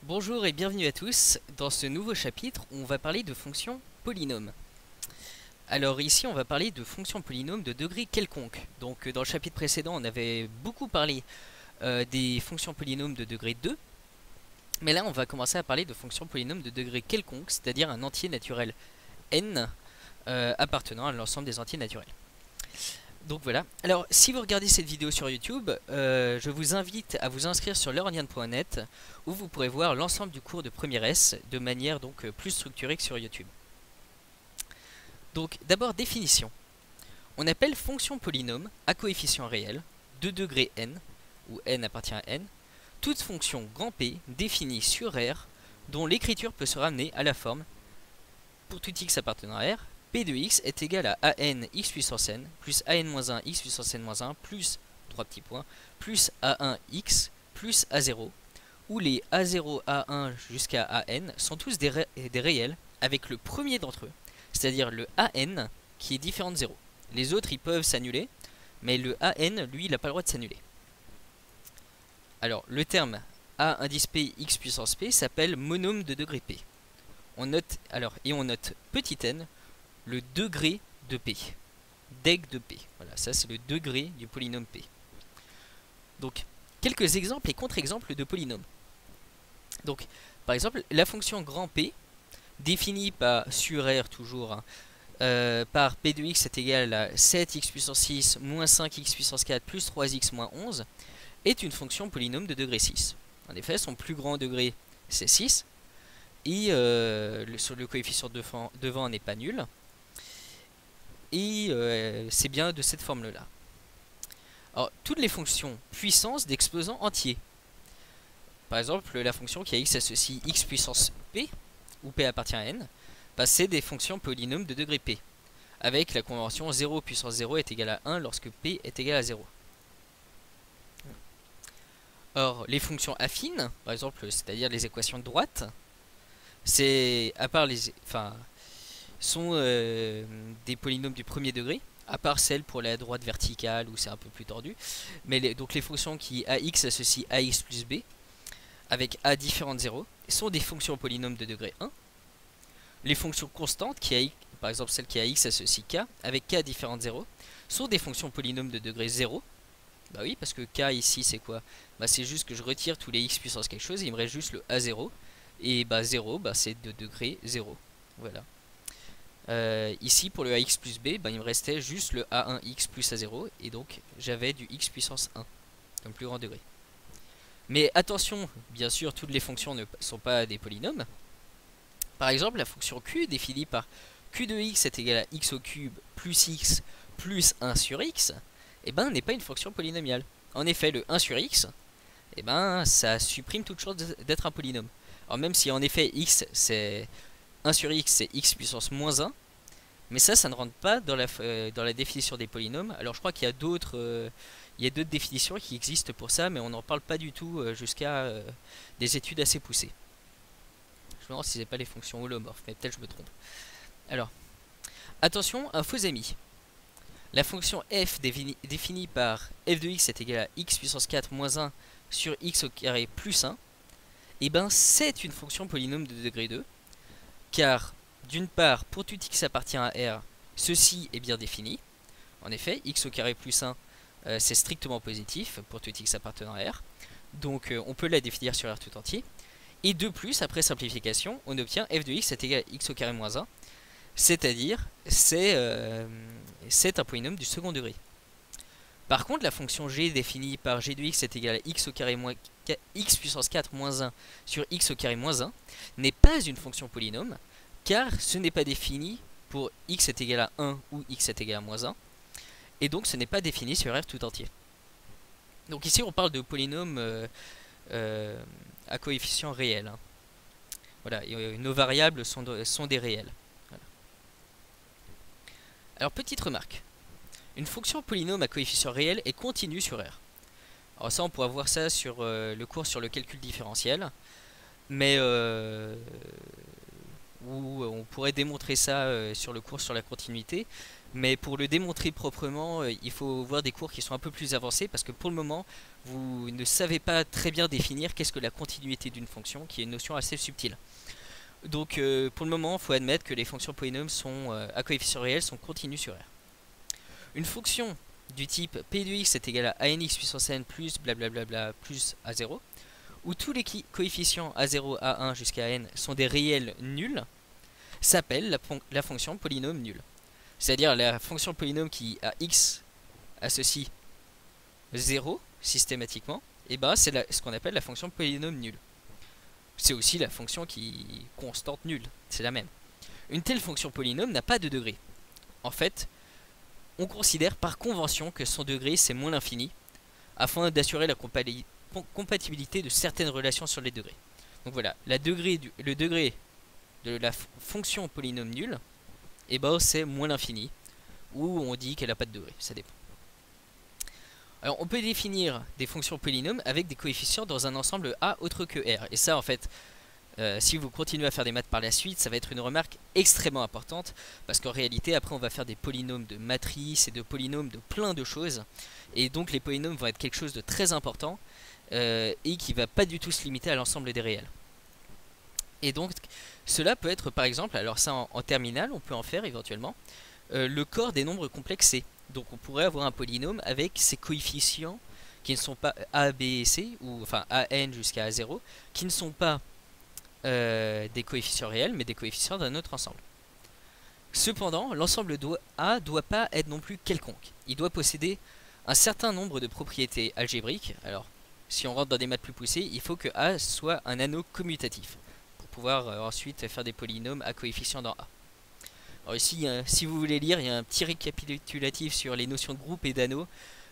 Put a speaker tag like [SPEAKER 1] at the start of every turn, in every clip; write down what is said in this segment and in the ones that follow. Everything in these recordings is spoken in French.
[SPEAKER 1] Bonjour et bienvenue à tous. Dans ce nouveau chapitre, on va parler de fonctions polynômes. Alors ici, on va parler de fonctions polynômes de degré quelconque. Donc dans le chapitre précédent, on avait beaucoup parlé des fonctions polynômes de degré 2. Mais là, on va commencer à parler de fonctions polynômes de degré quelconque, c'est-à-dire un entier naturel n appartenant à l'ensemble des entiers naturels. Donc voilà. Alors, si vous regardez cette vidéo sur YouTube, je vous invite à vous inscrire sur learnian.net où vous pourrez voir l'ensemble du cours de première S de manière donc plus structurée que sur YouTube. Donc, d'abord, définition. On appelle fonction polynôme à coefficient réel de degré n, où n appartient à n, toute fonction grand P définie sur R dont l'écriture peut se ramener à la forme, pour tout x appartenant à R, P de x est égal à an x puissance n plus an-1 x puissance n-1 plus 3 petits points plus a1x plus a0 où les a0, a1 jusqu'à an sont tous des réels avec le premier d'entre eux, c'est-à-dire le an qui est différent de 0. Les autres ils peuvent s'annuler, mais le an lui il n'a pas le droit de s'annuler. Alors le terme a indice p x puissance p s'appelle monôme de degré p. On note petit n le degré de P, deg de P. Voilà, ça c'est le degré du polynôme P. Donc, quelques exemples et contre-exemples de polynômes. Donc, par exemple, la fonction grand P, définie par sur R toujours, par P de x est égal à 7x puissance 6 moins 5x puissance 4 plus 3x moins 11, est une fonction polynôme de degré 6. En effet, son plus grand degré c'est 6, et sur le coefficient devant n'est pas nul. Et c'est bien de cette forme-là. Alors, toutes les fonctions puissance d'exposants entiers. Par exemple, la fonction qui a x associe x puissance p, où p appartient à n, bah, c'est des fonctions polynômes de degré p, avec la convention 0 puissance 0 est égal à 1 lorsque p est égal à 0. Or, les fonctions affines, par exemple, c'est-à-dire les équations de droite, c'est, à part les... sont des polynômes du premier degré, à part celle pour la droite verticale où c'est un peu plus tordu. Mais donc les fonctions qui ax associent ax plus b avec a différent de 0 sont des fonctions polynômes de degré 1. Les fonctions constantes, par exemple celle qui a x associe k avec k différent de 0, sont des fonctions polynômes de degré 0. Bah oui, parce que k ici c'est quoi? Bah c'est juste que je retire tous les x puissance quelque chose et il me reste juste le a0. Et bah 0, bah c'est de degré 0. Voilà. Ici pour le ax plus b, il me restait juste le a1x plus a0 et donc j'avais du x puissance 1 comme plus grand degré. Mais attention, bien sûr toutes les fonctions ne sont pas des polynômes. Par exemple la fonction q définie par q de x est égal à x au cube plus 1 sur x, n'est pas une fonction polynomiale. En effet le 1 sur x, ça supprime toute chance d'être un polynôme. Alors même si en effet x c'est 1 sur x c'est x puissance moins 1, mais ça ne rentre pas dans la définition des polynômes. Alors je crois qu'il y a d'autres définitions qui existent pour ça, mais on n'en parle pas du tout jusqu'à des études assez poussées. Je me demande si c'est pas les fonctions holomorphes, mais peut-être je me trompe. Alors, attention, un faux ami. La fonction f définie par f de x est égal à x puissance 4 moins 1 sur x au carré plus 1, c'est une fonction polynôme de degré 2, car d'une part, pour tout x appartient à R, ceci est bien défini. En effet, x au carré plus 1, c'est strictement positif pour tout x appartenant à R. Donc on peut la définir sur R tout entier. Et de plus, après simplification, on obtient f de x est égal à x au carré moins 1. C'est-à-dire, c'est un polynôme du second degré. Par contre, la fonction g définie par g de x est égal à x au carré moins x puissance 4 moins 1 sur x au carré moins 1 n'est pas une fonction polynôme, car ce n'est pas défini pour x est égal à 1 ou x est égal à moins 1, et donc ce n'est pas défini sur R tout entier. Donc ici on parle de polynômes à coefficient réel. Hein. Voilà, et nos variables sont des réels. Voilà. Alors petite remarque, une fonction polynôme à coefficient réel est continue sur R. Alors ça on pourra voir ça sur le cours sur le calcul différentiel, mais où on pourrait démontrer ça sur le cours sur la continuité, Mais pour le démontrer proprement, il faut voir des cours qui sont un peu plus avancés parce que pour le moment, vous ne savez pas très bien définir qu'est-ce que la continuité d'une fonction, qui est une notion assez subtile. Donc pour le moment, il faut admettre que les fonctions polynômes à coefficient réel sont continues sur R. Une fonction du type p de x est égal à nx puissance n plus blablabla plus a0, où tous les coefficients a0, a1 jusqu'à n sont des réels nuls, s'appelle la fonction polynôme nulle. C'est-à-dire la fonction polynôme qui à x associe 0 systématiquement, et ben c'est ce qu'on appelle la fonction polynôme nulle. C'est aussi la fonction qui constante nulle, c'est la même. Une telle fonction polynôme n'a pas de degré. En fait, on considère par convention que son degré c'est moins l'infini, afin d'assurer la compatibilité de certaines relations sur les degrés. Donc voilà, le degré de la fonction polynôme nulle, et ben c'est moins l'infini, ou on dit qu'elle n'a pas de degré, ça dépend. Alors on peut définir des fonctions polynômes avec des coefficients dans un ensemble A autre que R. Et ça en fait, si vous continuez à faire des maths par la suite, ça va être une remarque extrêmement importante. Parce qu'en réalité après on va faire des polynômes de matrices et de polynômes de plein de choses. Et donc les polynômes vont être quelque chose de très important et qui va pas du tout se limiter à l'ensemble des réels. Et donc cela peut être par exemple, alors ça en terminale on peut en faire éventuellement, le corps des nombres complexés. Donc on pourrait avoir un polynôme avec ses coefficients qui ne sont pas a, b et c, ou enfin a, n jusqu'à a0, qui ne sont pas des coefficients réels, mais des coefficients d'un autre ensemble. Cependant, l'ensemble A doit pas être non plus quelconque. Il doit posséder un certain nombre de propriétés algébriques. Alors, si on rentre dans des maths plus poussées, il faut que A soit un anneau commutatif, pour pouvoir ensuite faire des polynômes à coefficients dans A. Alors ici, si vous voulez lire, il y a un petit récapitulatif sur les notions de groupe et d'anneaux,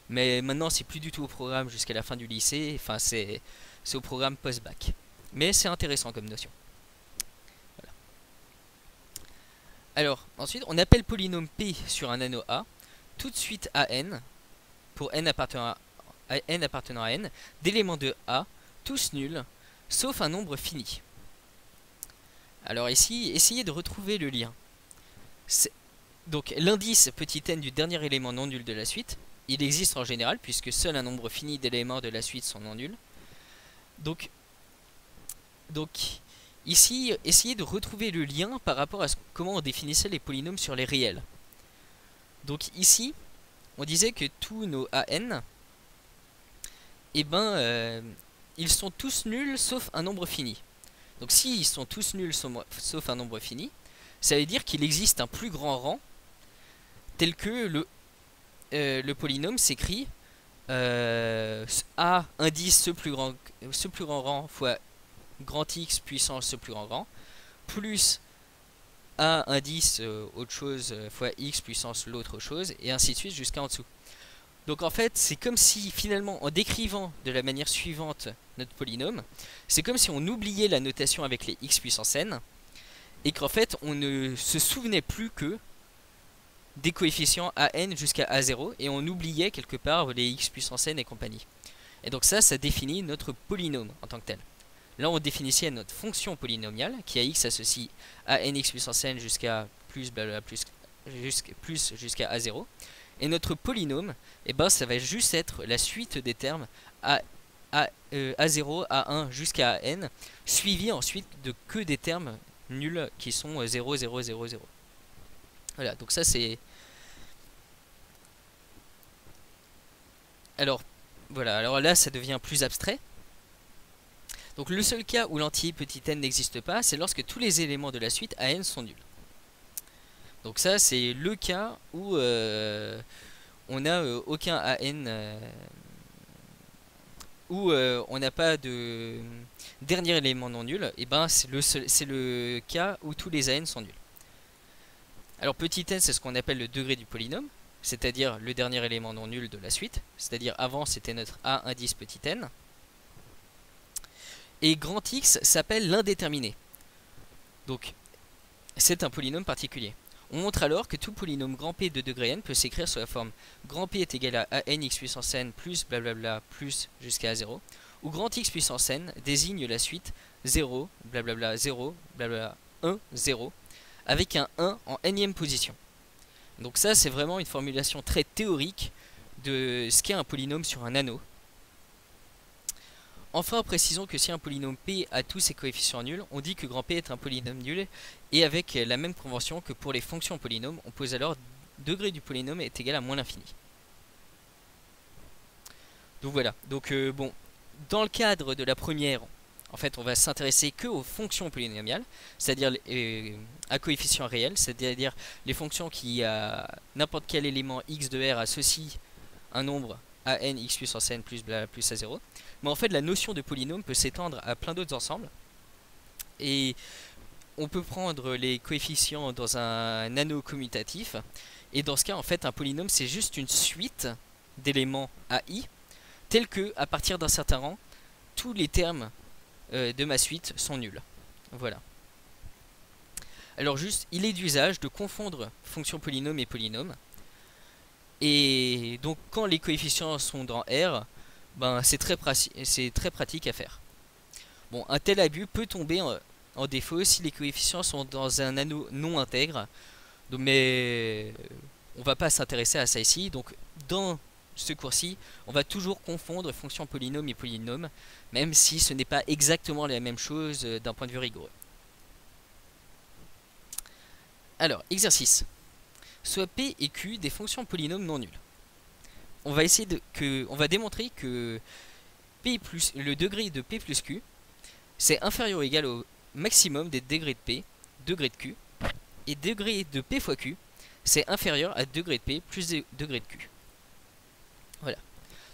[SPEAKER 1] mais maintenant c'est plus du tout au programme jusqu'à la fin du lycée, enfin c'est au programme post-bac. Mais c'est intéressant comme notion. Voilà. Alors, ensuite, on appelle polynôme P sur un anneau A, tout de suite à n, pour n appartenant à n, d'éléments de A, tous nuls, sauf un nombre fini. Alors ici, essayez de retrouver le lien. Donc l'indice petit n du dernier élément non nul de la suite, il existe en général puisque seul un nombre fini d'éléments de la suite sont non nuls. Donc ici, essayez de retrouver le lien par rapport à comment on définissait les polynômes sur les réels. Donc ici, on disait que tous nos an, eh ben, ils sont tous nuls sauf un nombre fini. Donc s'ils sont tous nuls sauf un nombre fini, ça veut dire qu'il existe un plus grand rang tel que le polynôme s'écrit A indice ce plus grand rang fois grand X puissance ce plus grand rang plus A indice autre chose fois X puissance l'autre chose et ainsi de suite jusqu'à en dessous. Donc en fait c'est comme si finalement en décrivant de la manière suivante notre polynôme, c'est comme si on oubliait la notation avec les X puissance n et qu'en fait on ne se souvenait plus que des coefficients a n jusqu'à a0 et on oubliait quelque part les x puissance n et compagnie. Et donc ça définit notre polynôme en tant que tel. Là on définissait notre fonction polynomiale qui à x associe à nx puissance n jusqu'à plus blablabla plus jusqu'à a0. Et notre polynôme, eh ben, ça va juste être la suite des termes a0, a1 jusqu'à n, suivi ensuite de que des termes nuls qui sont 0, 0, 0, 0. Voilà, donc ça c'est... Alors, voilà, alors là ça devient plus abstrait. Donc le seul cas où l'entier petit n n'existe pas, c'est lorsque tous les éléments de la suite à n sont nuls. Donc ça c'est le cas où on n'a aucun an, où on n'a pas de dernier élément non nul, et ben c'est le cas où tous les an sont nuls. Alors petit n c'est ce qu'on appelle le degré du polynôme, c'est-à-dire le dernier élément non nul de la suite, c'est-à-dire avant c'était notre a indice petit n. Et grand X s'appelle l'indéterminé. Donc c'est un polynôme particulier. On montre alors que tout polynôme grand P de degré n peut s'écrire sous la forme grand P est égal à n x puissance n plus blablabla plus jusqu'à 0, où grand X puissance n désigne la suite 0 blablabla 0 blablabla 1 0 avec un 1 en nème position. Donc ça, c'est vraiment une formulation très théorique de ce qu'est un polynôme sur un anneau. Enfin, précisons que si un polynôme P a tous ses coefficients nuls, on dit que grand P est un polynôme nul, et avec la même convention que pour les fonctions polynômes, on pose alors degré du polynôme est égal à moins l'infini. Donc voilà, donc bon, dans le cadre de la première, en fait on va s'intéresser que aux fonctions polynomiales, c'est-à-dire à coefficients réels, c'est-à-dire les fonctions qui à n'importe quel élément x de R associent un nombre à n x puissance n plus bla plus à 0. Mais en fait la notion de polynôme peut s'étendre à plein d'autres ensembles, et on peut prendre les coefficients dans un anneau commutatif, et dans ce cas en fait un polynôme c'est juste une suite d'éléments AI, tels que à partir d'un certain rang, tous les termes de ma suite sont nuls. Voilà. Alors juste, il est d'usage de confondre fonction polynôme et polynôme. Et donc quand les coefficients sont dans R, ben c'est très pratique à faire. Bon, un tel abus peut tomber en défaut si les coefficients sont dans un anneau non intègre. Donc, mais on va pas s'intéresser à ça ici. Donc dans ce cours-ci, on va toujours confondre fonction polynôme et polynôme, même si ce n'est pas exactement la même chose d'un point de vue rigoureux. Alors, exercice. Soit P et Q des fonctions polynômes non nulles. On va essayer on va démontrer que P plus, le degré de P plus Q, c'est inférieur ou égal au maximum des degrés de P, degré de Q, et degré de P fois Q, c'est inférieur à degré de P plus degré de Q. Voilà.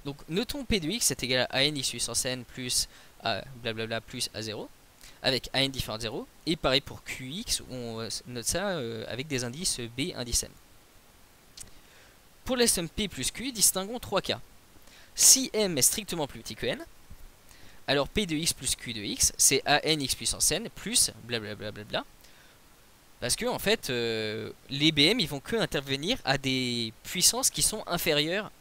[SPEAKER 1] Donc notons P de x est égal à n x puissance n plus a blablabla plus a0 avec an différent de 0, et pareil pour qx, on note ça avec des indices b indice m. Pour la somme P plus Q, distinguons 3 cas. Si m est strictement plus petit que n, alors P de x plus Q de x, c'est an x puissance n plus blablabla. Parce que en fait, les BM ils vont que intervenir à des puissances qui sont inférieures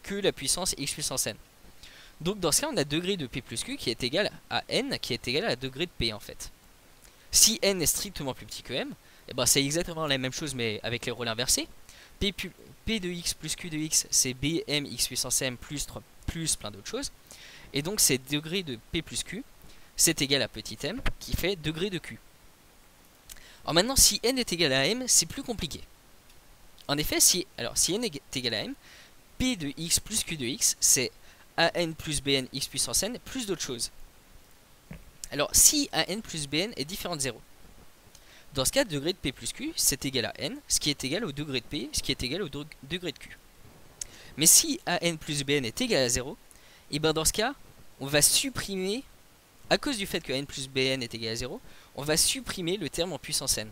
[SPEAKER 1] que la puissance x puissance n. Donc dans ce cas, on a degré de P plus Q qui est égal à n, qui est égal à degré de P en fait. Si n est strictement plus petit que m, et ben c'est exactement la même chose mais avec les rôles inversés. P de x plus Q de x, c'est Bm x puissance m plus plein d'autres choses. Et donc c'est degré de P plus Q, c'est égal à petit m, qui fait degré de Q. Alors maintenant, si n est égal à m, c'est plus compliqué. En effet, si n est égal à m, P de x plus Q de x, c'est an plus bn x puissance n plus d'autres choses. Alors si an plus bn est différent de 0, dans ce cas, degré de P plus Q, c'est égal à n, ce qui est égal au degré de P, ce qui est égal au degré de Q. Mais si an plus bn est égal à 0, et ben dans ce cas, on va supprimer, à cause du fait que n plus bn est égal à 0, on va supprimer le terme en puissance n.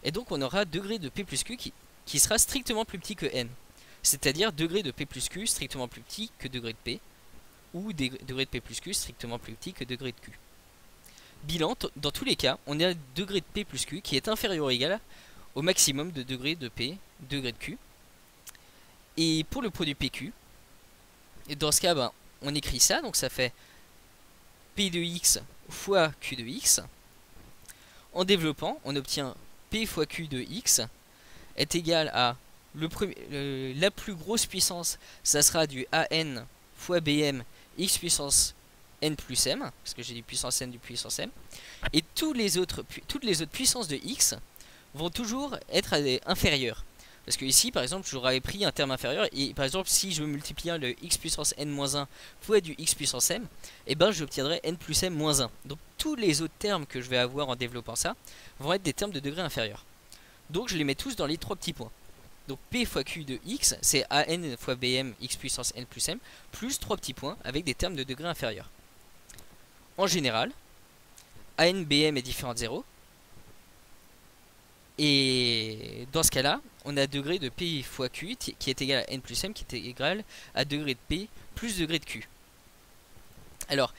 [SPEAKER 1] Et donc on aura degré de P plus Q qui sera strictement plus petit que n. C'est-à-dire degré de P plus Q strictement plus petit que degré de P, ou degré de P plus Q strictement plus petit que degré de Q. Bilan, dans tous les cas, on a degré de P plus Q qui est inférieur ou égal au maximum de degré de P, degré de Q. Et pour le produit PQ, dans ce cas, ben, on écrit ça, donc ça fait P de x fois Q de x. En développant, on obtient P fois Q de x est égal à la plus grosse puissance, ça sera du an fois bm x puissance n plus m, parce que j'ai du puissance n du puissance m, et toutes les autres puissances de x vont toujours être inférieures. Parce que ici, par exemple, j'aurais pris un terme inférieur, et par exemple, si je multiplie le x puissance n-1 fois du x puissance m, et ben j'obtiendrai n plus m moins 1. Donc tous les autres termes que je vais avoir en développant ça vont être des termes de degré inférieur. Donc je les mets tous dans les 3 petits points. Donc P fois Q de x, c'est an fois bm x puissance n plus m, plus 3 petits points avec des termes de degré inférieur. En général, an bm est différent de 0. Et dans ce cas-là, on a degré de P fois Q qui est égal à n plus m qui est égal à degré de P plus degré de Q. Alors,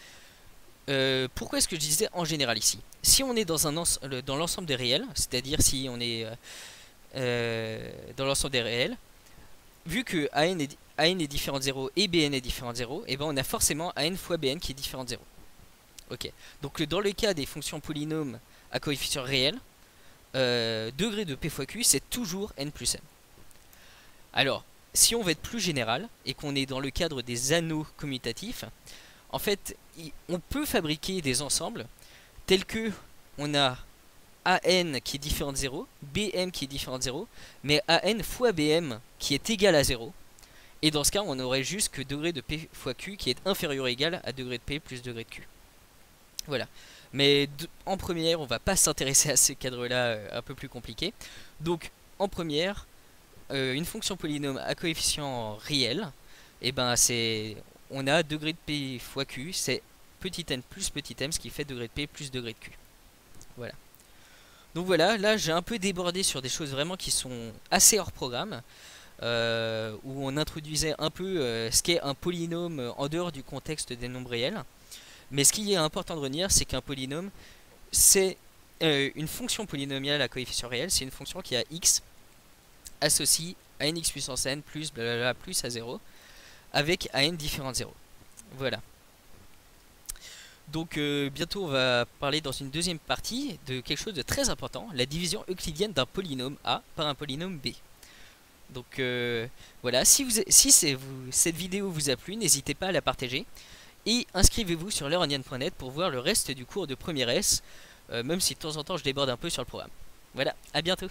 [SPEAKER 1] pourquoi est-ce que je disais en général ici? Si on est dans l'ensemble des réels, c'est-à-dire si on est dans l'ensemble des réels, vu que an est différent de 0 et bn est différent de 0, et ben on a forcément an fois bn qui est différent de 0. Ok. Donc dans le cas des fonctions polynômes à coefficient réel, degré de P fois Q, c'est toujours n plus m. Alors, si on veut être plus général et qu'on est dans le cadre des anneaux commutatifs, en fait, on peut fabriquer des ensembles tels que on a AN qui est différent de 0, BM qui est différent de 0, mais AN fois BM qui est égal à 0. Et dans ce cas, on n'aurait juste que degré de P fois Q qui est inférieur ou égal à degré de P plus degré de Q. Voilà. Mais en première, on va pas s'intéresser à ces cadres-là un peu plus compliqués. Donc, en première, une fonction polynôme à coefficient réel, et ben on a degré de P fois Q, c'est petit n plus petit m, ce qui fait degré de P plus degré de Q. Voilà. Donc voilà, là j'ai un peu débordé sur des choses vraiment qui sont assez hors programme, où on introduisait un peu ce qu'est un polynôme en dehors du contexte des nombres réels. Mais ce qui est important de retenir, c'est qu'un polynôme, c'est une fonction polynomiale à coefficient réel, c'est une fonction qui a x associe à nx puissance n plus blablabla plus à 0, avec an différent de 0. Voilà. Donc bientôt on va parler dans une deuxième partie de quelque chose de très important, la division euclidienne d'un polynôme A par un polynôme B. Donc voilà, si cette vidéo vous a plu, n'hésitez pas à la partager et inscrivez-vous sur leuronian.net pour voir le reste du cours de première S, même si de temps en temps je déborde un peu sur le programme. Voilà, à bientôt.